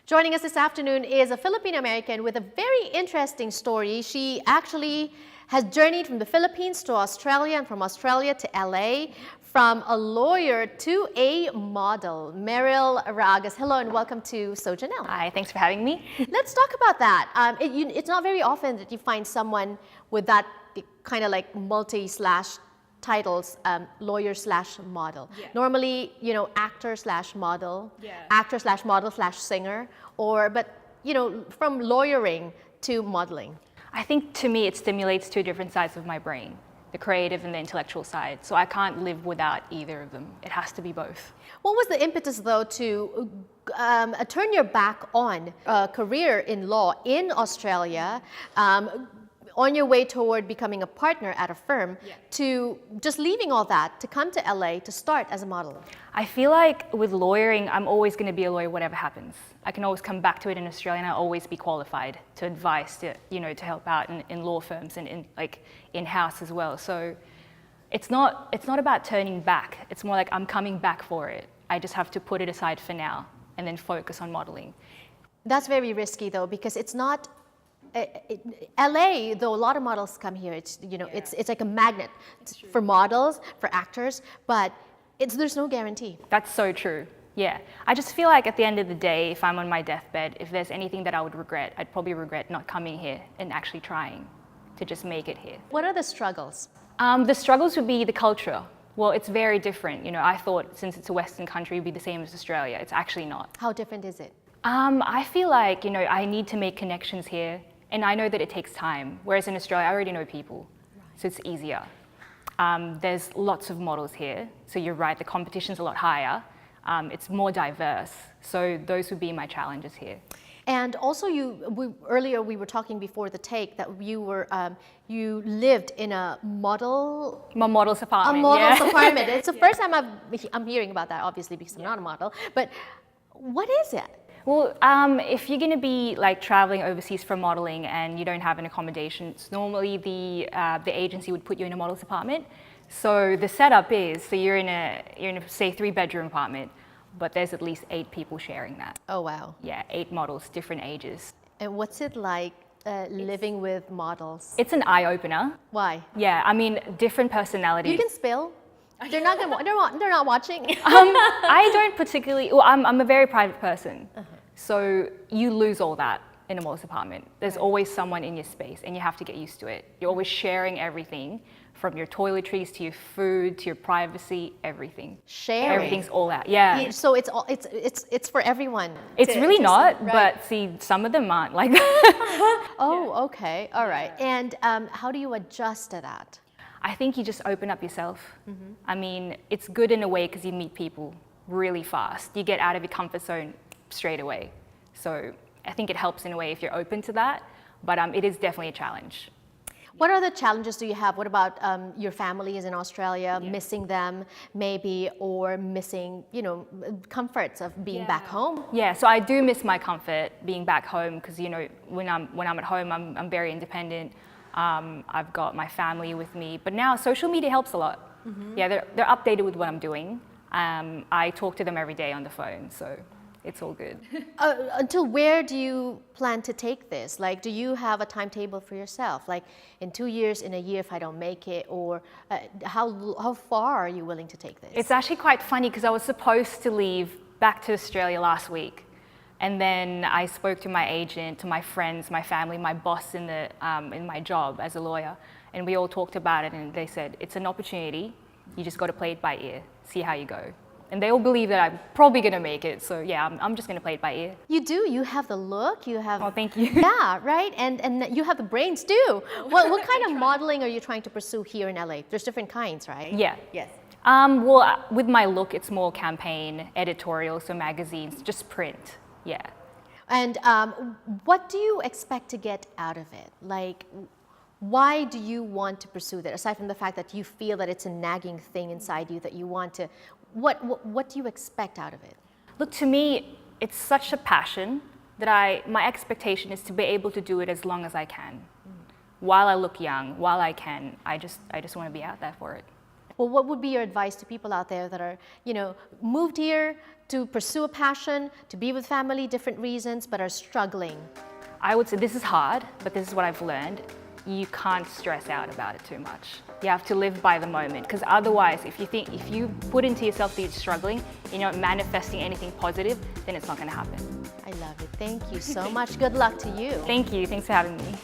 Joining us this afternoon is a Filipino American with a very interesting story. She actually has journeyed from the Philippines to Australia and from Australia to LA, from a lawyer to a model. Merille Raagas, hello and welcome to So Jannelle. Hi, thanks for having me. Let's talk about that. It's not very often that you find someone with that kind of like multi/titles, lawyer/model. Yeah. Normally, actor/model, Yeah. actor/model/singer, but from lawyering to modeling. I think to me it stimulates two different sides of my brain, the creative and the intellectual side. So I can't live without either of them. It has to be both. What was the impetus though to turn your back on a career in law in Australia, on your way toward becoming a partner at a firm, to just leaving all that to come to LA to start as a model? I feel like with lawyering, I'm always going to be a lawyer whatever happens. I can always come back to it in Australia and I'll always be qualified to advise, to help out in law firms and in-house as well. So it's not about turning back. It's more like I'm coming back for it. I just have to put it aside for now and then focus on modeling. That's very risky though, because it's not LA, though a lot of models come here, it's like a magnet for models, for actors, but there's no guarantee. That's so true. Yeah. I just feel like at the end of the day, if I'm on my deathbed, if there's anything that I would regret, I'd probably regret not coming here and actually trying to just make it here. What are the struggles? The struggles would be the culture. Well, it's very different. I thought since it's a Western country, it'd be the same as Australia. It's actually not. How different is it? I feel like, I need to make connections here. And I know that it takes time, whereas in Australia, I already know people, so it's easier. There's lots of models here, so you're right, the competition's a lot higher. It's more diverse, so those would be my challenges here. And also, earlier we were talking before the take that you lived in a model's apartment. A model's apartment. It's the first time I'm hearing about that, obviously, because I'm not a model. But what is it? Well, if you're going to be traveling overseas for modeling and you don't have an accommodation, normally the agency would put you in a model's apartment. So the setup is, you're in a say 3-bedroom apartment, but there's at least 8 people sharing that. Oh wow. Yeah, 8 models, different ages. And what's it like living with models? It's an eye-opener. Why? Yeah, different personalities. You can spill. They're not watching. I don't particularly. Well, I'm a very private person, so you lose all that in a model's apartment. There's always someone in your space, and you have to get used to it. You're always sharing everything, from your toiletries to your food to your privacy, everything. Sharing. Everything's all out. Yeah. So it's for everyone. It's really not, but see, some of them aren't like that. Oh, okay, all right. And how do you adjust to that? I think you just open up yourself. It's good in a way because you meet people really fast. You get out of your comfort zone straight away. So I think it helps in a way if you're open to that, but it is definitely a challenge. What other challenges do you have? What about your family is in Australia, missing them maybe, or missing, comforts of being back home? Yeah, so I do miss my comfort being back home because, when I'm at home, I'm very independent. I've got my family with me, but now social media helps a lot. Yeah, they're updated with what I'm doing. I talk to them every day on the phone, so it's all good. Until where do you plan to take this? Do you have a timetable for yourself? In 2 years, in a year, if I don't make it, or how far are you willing to take this? It's actually quite funny because I was supposed to leave back to Australia last week. And then I spoke to my agent, to my friends, my family, my boss in my job as a lawyer, and we all talked about it, and they said, it's an opportunity, you just got to play it by ear, see how you go. And they all believe that I'm probably going to make it, so yeah, I'm just going to play it by ear. You do, you have the look, you have... Oh, thank you. Yeah, right, and you have the brains too. What kind of modeling are you trying to pursue here in LA? There's different kinds, right? Yeah. Yes. Well, with my look, it's more campaign, editorial, so magazines, just print. Yeah. And what do you expect to get out of it? Why do you want to pursue that? Aside from the fact that you feel that it's a nagging thing inside you that you want to, what do you expect out of it? Look, to me, it's such a passion that my expectation is to be able to do it as long as I can. While I look young, while I can, I just want to be out there for it. Well, what would be your advice to people out there that are, moved here to pursue a passion, to be with family, different reasons, but are struggling? I would say this is hard, but this is what I've learned. You can't stress out about it too much. You have to live by the moment, because otherwise, if you put into yourself that you're struggling and you're not manifesting anything positive, then it's not going to happen. I love it. Thank you so much. Good luck to you. Thank you. Thanks for having me.